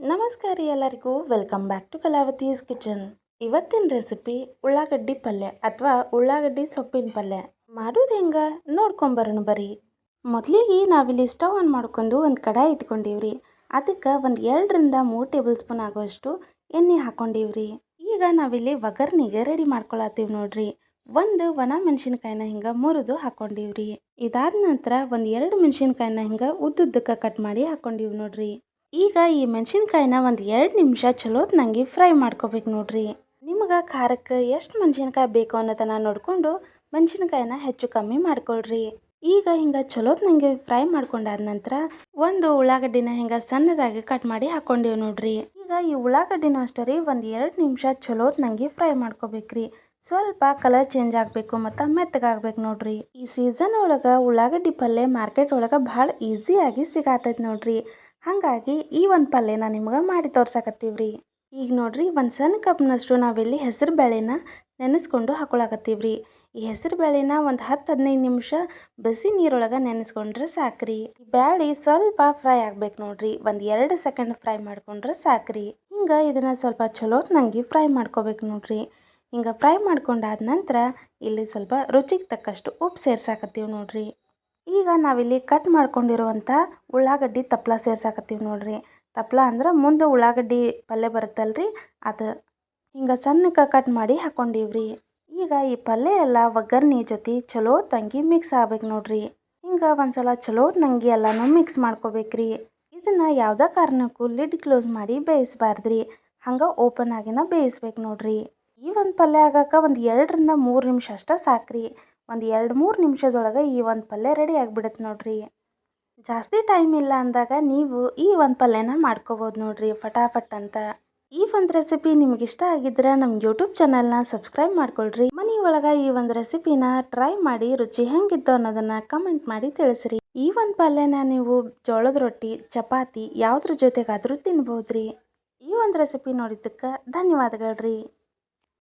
ನಮಸ್ಕಾರ ರೀ ಎಲ್ಲರಿಗೂ welcome back to Kalavati's kitchen. ಇವತ್ತಿನ ರೆಸಿಪಿ ಉಳ್ಳಾಗಡ್ಡಿ ಪಲ್ಯ ಅಥವಾ ಉಳ್ಳಾಗಡ್ಡಿ ಸೊಪ್ಪಿನ ಪಲ್ಯ ಮಾಡೋದು ಹೆಂಗೆ ನೋಡ್ಕೊಂಬರೋಣ ಬರ್ರಿ. ಮೊದಲಿಗೆ ನಾವಿಲ್ಲಿ ಸ್ಟವ್ ಆನ್ ಮಾಡ್ಕೊಂಡು ಒಂದು ಕಡಾಯಿ ಇಟ್ಕೊಂಡಿವ್ರಿ. ಅದಕ್ಕೆ ಒಂದು 2-3 ಟೇಬಲ್ ಸ್ಪೂನ್ ಆಗೋಷ್ಟು ಎಣ್ಣೆ ಹಾಕ್ಕೊಂಡಿವ್ರಿ. ಈಗ ನಾವಿಲ್ಲಿ ಒಗ್ಗರ್ನಿಗೆ ರೆಡಿ ಮಾಡ್ಕೊಳತ್ತೀವಿ ನೋಡ್ರಿ. ಒಂದು ಒಣ ಮೆಣಸಿನ್ಕಾಯಿನ ಹಿಂಗೆ ಮುರಿದು ಹಾಕ್ಕೊಂಡಿವ್ರಿ. ಇದಾದ ನಂತರ ಒಂದು 2 ಮೆಣಸಿನ್ಕಾಯಿನ ಹಿಂಗೆ ಉದ್ದುದ್ದಕ್ಕೆ ಕಟ್ ಮಾಡಿ ಹಾಕ್ಕೊಂಡಿವಿ ನೋಡ್ರಿ. ಈಗ ಈ ಮೆಣಸಿನ್ಕಾಯಿನ ಒಂದು 2 ನಿಮಿಷ ಚಲೋತ್ನಂಗೆ ಫ್ರೈ ಮಾಡ್ಕೋಬೇಕು ನೋಡ್ರಿ. ನಿಮಗೆ ಖಾರಕ್ಕೆ ಎಷ್ಟು ಮೆಣಸಿನ್ಕಾಯಿ ಬೇಕು ಅನ್ನೋದನ್ನು ನೋಡಿಕೊಂಡು ಮೆಣಸಿನ್ಕಾಯಿನ ಹೆಚ್ಚು ಕಮ್ಮಿ ಮಾಡ್ಕೊಳ್ರಿ. ಈಗ ಹಿಂಗೆ ಚಲೋತ್ನಂಗೆ ಫ್ರೈ ಮಾಡ್ಕೊಂಡಾದ ನಂತರ ಒಂದು ಉಳ್ಳಾಗಡ್ಡಿನ ಹಿಂಗೆ ಸಣ್ಣದಾಗಿ ಕಟ್ ಮಾಡಿ ಹಾಕ್ಕೊಂಡಿವಿ ನೋಡ್ರಿ. ಈಗ ಈ ಉಳ್ಳಾಗಡ್ಡಿನೂ ಅಷ್ಟೇ ರೀ, ಒಂದು 2 ನಿಮಿಷ ಚಲೋತ್ನಂಗೆ ಫ್ರೈ ಮಾಡ್ಕೋಬೇಕ್ರಿ. ಸ್ವಲ್ಪ ಕಲರ್ ಚೇಂಜ್ ಆಗಬೇಕು ಮತ್ತು ಮೆತ್ತಗಾಗ್ಬೇಕು ನೋಡ್ರಿ. ಈ ಸೀಸನ್ ಒಳಗೆ ಉಳ್ಳಾಗಡ್ಡಿ ಪಲ್ಯ ಮಾರ್ಕೆಟ್ ಒಳಗೆ ಭಾಳ ಈಸಿಯಾಗಿ ಸಿಗತೈತೆ ನೋಡ್ರಿ. ಹಾಗಾಗಿ ಈ ಒಂದು ಪಲ್ಯನ ನಿಮ್ಗೆ ಮಾಡಿ ತೋರ್ಸಕತ್ತೀವ್ರಿ. ಈಗ ನೋಡ್ರಿ, ಒಂದು ಸಣ್ಣ ಕಪ್ನಷ್ಟು ನಾವಿಲ್ಲಿ ಹೆಸರು ಬೇಳೆನ ನೆನೆಸ್ಕೊಂಡು ಹಾಕೊಳಕತ್ತೀವ್ರಿ. ಈ ಹೆಸರು ಬೇಳೆನ ಒಂದು 10-15 ನಿಮಿಷ ಬಿಸಿ ನೀರೊಳಗೆ ನೆನೆಸ್ಕೊಂಡ್ರೆ ಸಾಕ್ರಿ. ಬ್ಯಾಳೆ ಸ್ವಲ್ಪ ಫ್ರೈ ಆಗ್ಬೇಕು ನೋಡ್ರಿ. ಒಂದು 2 ಸೆಕೆಂಡ್ ಫ್ರೈ ಮಾಡ್ಕೊಂಡ್ರೆ ಸಾಕ್ರಿ. ಹಿಂಗೆ ಇದನ್ನು ಸ್ವಲ್ಪ ಚಲೋತ್ನಂಗೆ ಫ್ರೈ ಮಾಡ್ಕೋಬೇಕು ನೋಡ್ರಿ. ಹಿಂಗೆ ಫ್ರೈ ಮಾಡ್ಕೊಂಡಾದ ನಂತರ ಇಲ್ಲಿ ಸ್ವಲ್ಪ ರುಚಿಗೆ ತಕ್ಕಷ್ಟು ಉಪ್ಪು ಸೇರ್ಸಾಕತ್ತೀವಿ ನೋಡ್ರಿ. ಈಗ ನಾವಿಲ್ಲಿ ಕಟ್ ಮಾಡ್ಕೊಂಡಿರುವಂಥ ಉಳ್ಳಾಗಡ್ಡಿ ತಪ್ಪಲ ಸೇರ್ಸಾಕತ್ತೀವಿ ನೋಡ್ರಿ. ತಪ್ಪಲ ಅಂದ್ರೆ ಮುಂದೆ ಉಳ್ಳಾಗಡ್ಡಿ ಪಲ್ಯ ಬರುತ್ತಲ್ರಿ, ಅದು ಹಿಂಗೆ ಸಣ್ಣಕ್ಕೆ ಕಟ್ ಮಾಡಿ ಹಾಕ್ಕೊಂಡಿವ್ರಿ. ಈಗ ಈ ಪಲ್ಯ ಎಲ್ಲ ಒಗ್ಗರ್ನಿ ಜೊತೆ ಚಲೋತ್ತಂಗೆ ಮಿಕ್ಸ್ ಆಗ್ಬೇಕು ನೋಡ್ರಿ. ಹಿಂಗೆ ಒಂದ್ಸಲ ಚಲೋತ್ನಂಗೆ ಎಲ್ಲನೂ ಮಿಕ್ಸ್ ಮಾಡ್ಕೋಬೇಕ್ರಿ. ಇದನ್ನು ಯಾವುದೇ ಕಾರಣಕ್ಕೂ ಲಿಡ್ ಕ್ಲೋಸ್ ಮಾಡಿ ಬೇಯಿಸಬಾರ್ದ್ರಿ. ಹಂಗೆ ಓಪನ್ ಆಗಿನ ಬೇಯಿಸ್ಬೇಕು ನೋಡ್ರಿ. ಈ ಒಂದು ಪಲ್ಯ ಆಗಕ್ಕೆ ಒಂದು 2-3 ನಿಮಿಷ ಅಷ್ಟೇ ಸಾಕ್ರಿ. ಒಂದು 2-3 ನಿಮಿಷದೊಳಗೆ ಈ ಒಂದು ಪಲ್ಯ ರೆಡಿ ಆಗಿಬಿಡುತ್ತೆ ನೋಡ್ರಿ. ಜಾಸ್ತಿ ಟೈಮ್ ಇಲ್ಲ ಅಂದಾಗ ನೀವು ಈ ಒಂದು ಪಲ್ಯನ ಮಾಡ್ಕೋಬೋದು ನೋಡ್ರಿ ಫಟಾಫಟ್ ಅಂತ. ಈ ಒಂದು ರೆಸಿಪಿ ನಿಮ್ಗೆ ಇಷ್ಟ ಆಗಿದ್ರೆ ನಮ್ಮ ಯೂಟ್ಯೂಬ್ ಚಾನಲ್ನ ಸಬ್ಸ್ಕ್ರೈಬ್ ಮಾಡ್ಕೊಳ್ರಿ. ಮನೆ ಒಳಗೆ ಈ ಒಂದು ರೆಸಿಪಿನ ಟ್ರೈ ಮಾಡಿ ರುಚಿ ಹೆಂಗಿತ್ತು ಅನ್ನೋದನ್ನು ಕಮೆಂಟ್ ಮಾಡಿ ತಿಳಿಸ್ರಿ. ಈ ಒಂದು ಪಲ್ಯನ ನೀವು ಜೋಳದ ರೊಟ್ಟಿ, ಚಪಾತಿ ಯಾವುದ್ರ ಜೊತೆಗಾದರೂ ತಿನ್ಬೋದ್ರಿ. ಈ ಒಂದು ರೆಸಿಪಿ ನೋಡಿದ್ದಕ್ಕೆ ಧನ್ಯವಾದಗಳ್ರಿ.